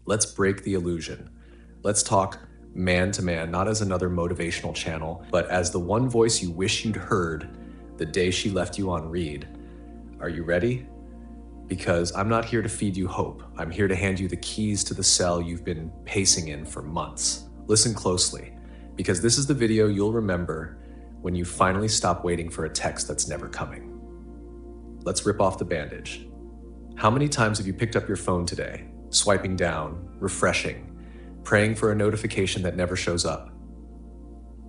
Let's break the illusion. Let's talk man to man, not as another motivational channel, but as the one voice you wish you'd heard the day she left you on read. Are you ready? Because I'm not here to feed you hope. I'm here to hand you the keys to the cell you've been pacing in for months. Listen closely, because this is the video you'll remember when you finally stop waiting for a text that's never coming. Let's rip off the bandage. How many times have you picked up your phone today, swiping down, refreshing, praying for a notification that never shows up?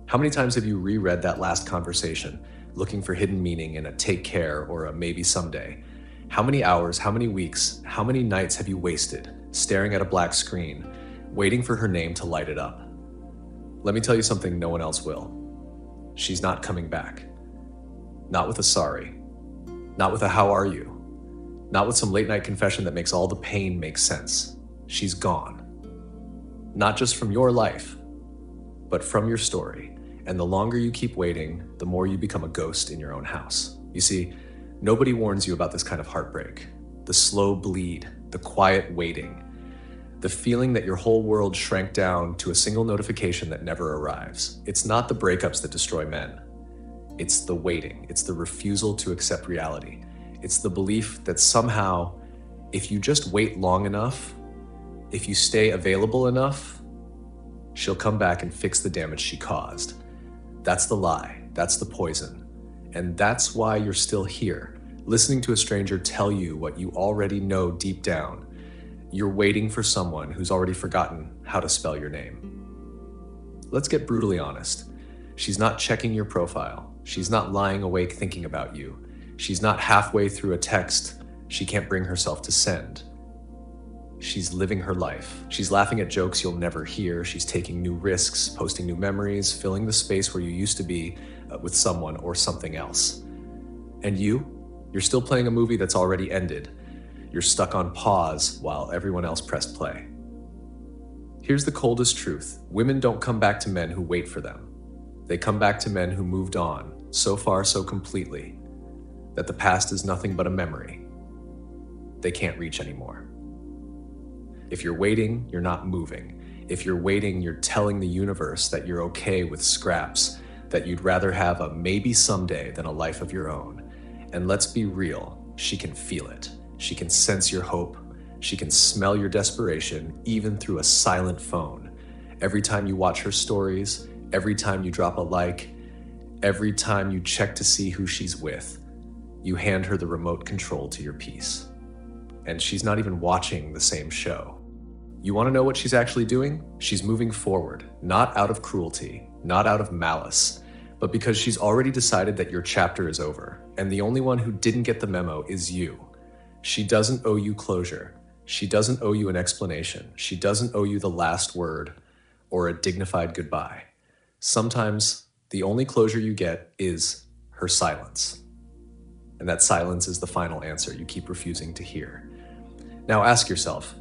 How many times have you reread that last conversation, looking for hidden meaning in a take care or a maybe someday? How many hours, how many weeks, how many nights have you wasted staring at a black screen, waiting for her name to light it up? Let me tell you something no one else will. She's not coming back. Not with a sorry. Not with a how are you. Not with some late night confession that makes all the pain make sense. She's gone. Not just from your life, but from your story. And the longer you keep waiting, the more you become a ghost in your own house. You see, nobody warns you about this kind of heartbreak. The slow bleed, the quiet waiting, the feeling that your whole world shrank down to a single notification that never arrives. It's not the breakups that destroy men. It's the waiting. It's the refusal to accept reality. It's the belief that somehow, if you just wait long enough, if you stay available enough, she'll come back and fix the damage she caused. That's the lie. That's the poison. And that's why you're still here, listening to a stranger tell you what you already know deep down. You're waiting for someone who's already forgotten how to spell your name. Let's get brutally honest. She's not checking your profile. She's not lying awake thinking about you. She's not halfway through a text she can't bring herself to send. She's living her life. She's laughing at jokes you'll never hear. She's taking new risks, posting new memories, filling the space where you used to be with someone or something else. And you're still playing a movie that's already ended. You're stuck on pause while everyone else pressed play. Here's the coldest truth. Women don't come back to men who wait for them. They come back to men who moved on, so far so completely, that the past is nothing but a memory they can't reach anymore. If you're waiting, you're not moving. If you're waiting, you're telling the universe that you're okay with scraps, that you'd rather have a maybe someday than a life of your own. And let's be real, she can feel it. She can sense your hope. She can smell your desperation, even through a silent phone. Every time you watch her stories, every time you drop a like, every time you check to see who she's with, you hand her the remote control to your peace. And she's not even watching the same show. You want to know what she's actually doing? She's moving forward, not out of cruelty, not out of malice, but because she's already decided that your chapter is over, and the only one who didn't get the memo is you. She doesn't owe you closure. She doesn't owe you an explanation. She doesn't owe you the last word or a dignified goodbye. Sometimes the only closure you get is her silence. And that silence is the final answer you keep refusing to hear. Now ask yourself,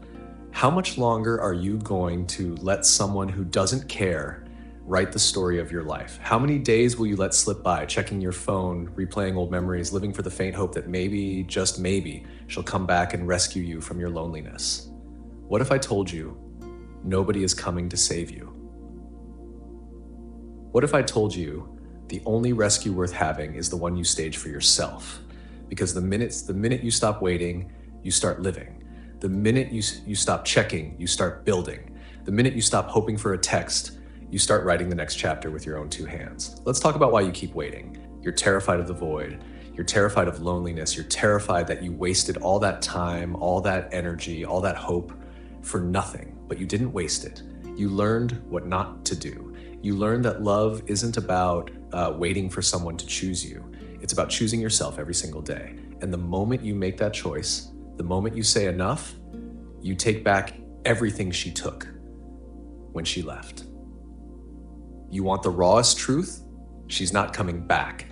how much longer are you going to let someone who doesn't care write the story of your life? How many days will you let slip by, checking your phone, replaying old memories, living for the faint hope that maybe, just maybe, she'll come back and rescue you from your loneliness? What if I told you nobody is coming to save you? What if I told you the only rescue worth having is the one you stage for yourself? Because the minute you stop waiting, you start living. The minute you stop checking, you start building. The minute you stop hoping for a text, you start writing the next chapter with your own two hands. Let's talk about why you keep waiting. You're terrified of the void. You're terrified of loneliness. You're terrified that you wasted all that time, all that energy, all that hope for nothing, but you didn't waste it. You learned what not to do. You learned that love isn't about waiting for someone to choose you. It's about choosing yourself every single day. And the moment you make that choice, the moment you say enough, you take back everything she took when she left. You want the rawest truth? She's not coming back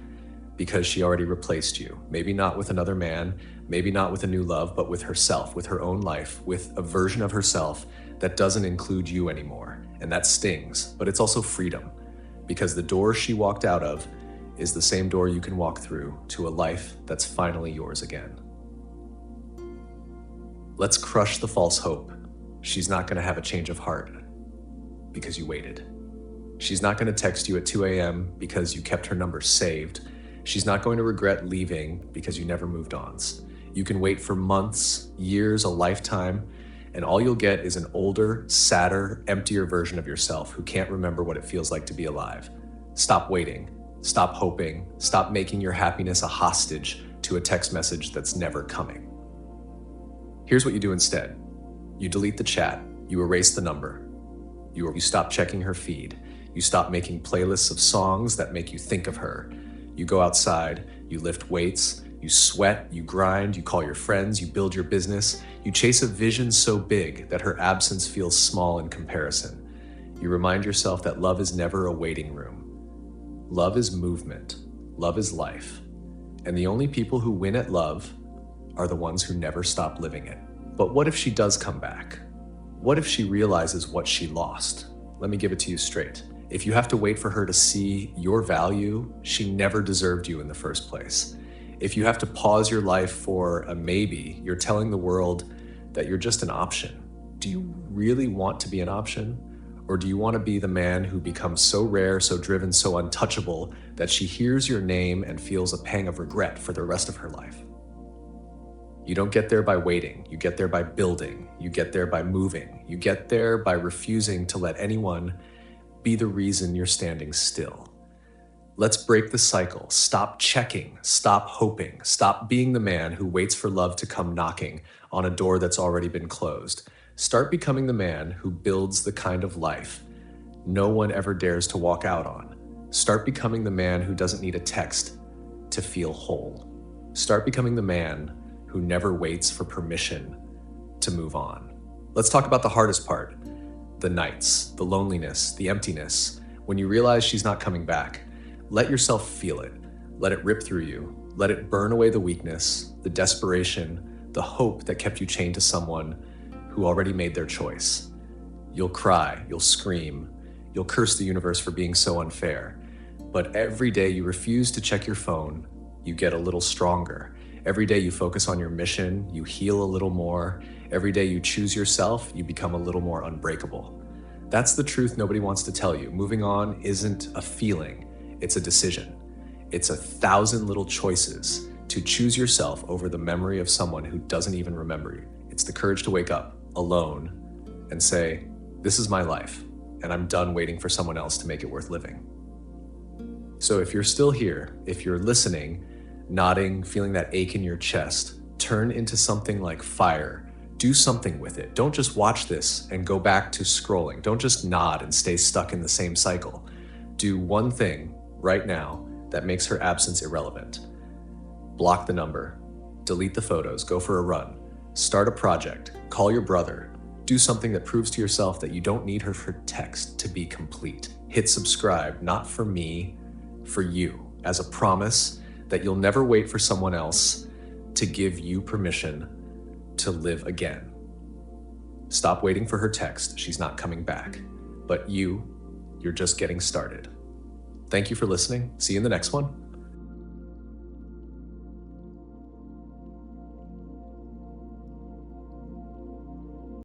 because she already replaced you. Maybe not with another man, maybe not with a new love, but with herself, with her own life, with a version of herself that doesn't include you anymore. And that stings, but it's also freedom, because the door she walked out of is the same door you can walk through to a life that's finally yours again. Let's crush the false hope. She's not going to have a change of heart because you waited. She's not going to text you at 2 a.m. because you kept her number saved. She's not going to regret leaving because you never moved on. You can wait for months, years, a lifetime, and all you'll get is an older, sadder, emptier version of yourself who can't remember what it feels like to be alive. Stop waiting. Stop hoping. Stop making your happiness a hostage to a text message that's never coming. Here's what you do instead. You delete the chat. You erase the number. You stop checking her feed. You stop making playlists of songs that make you think of her. You go outside. You lift weights. You sweat. You grind. You call your friends. You build your business. You chase a vision so big that her absence feels small in comparison. You remind yourself that love is never a waiting room. Love is movement. Love is life. And the only people who win at love are the ones who never stop living it. But what if she does come back? What if she realizes what she lost? Let me give it to you straight. If you have to wait for her to see your value, she never deserved you in the first place. If you have to pause your life for a maybe, you're telling the world that you're just an option. Do you really want to be an option? Or do you want to be the man who becomes so rare, so driven, so untouchable that she hears your name and feels a pang of regret for the rest of her life? You don't get there by waiting. You get there by building. You get there by moving. You get there by refusing to let anyone be the reason you're standing still. Let's break the cycle. Stop checking. Stop hoping. Stop being the man who waits for love to come knocking on a door that's already been closed. Start becoming the man who builds the kind of life no one ever dares to walk out on. Start becoming the man who doesn't need a text to feel whole. Start becoming the man who never waits for permission to move on. Let's talk about the hardest part. The nights, the loneliness, the emptiness. When you realize she's not coming back, let yourself feel it. Let it rip through you. Let it burn away the weakness, the desperation, the hope that kept you chained to someone who already made their choice. You'll cry, you'll scream, you'll curse the universe for being so unfair. But every day you refuse to check your phone, you get a little stronger. Every day you focus on your mission, you heal a little more. Every day you choose yourself, you become a little more unbreakable. That's the truth nobody wants to tell you. Moving on isn't a feeling, it's a decision. It's 1,000 little choices to choose yourself over the memory of someone who doesn't even remember you. It's the courage to wake up alone and say, this is my life, and I'm done waiting for someone else to make it worth living. So if you're still here, if you're listening, nodding, feeling that ache in your chest, turn into something like fire. Do something with it. Don't just watch this and go back to scrolling. Don't just nod and stay stuck in the same cycle. Do one thing right now that makes her absence irrelevant. Block the number, delete the photos, go for a run. Start a project, call your brother, do something that proves to yourself that you don't need her for text to be complete. Hit subscribe, not for me, for you, as a promise that you'll never wait for someone else to give you permission to live again. Stop waiting for her text, she's not coming back. But you're just getting started. Thank you for listening. See you in the next one.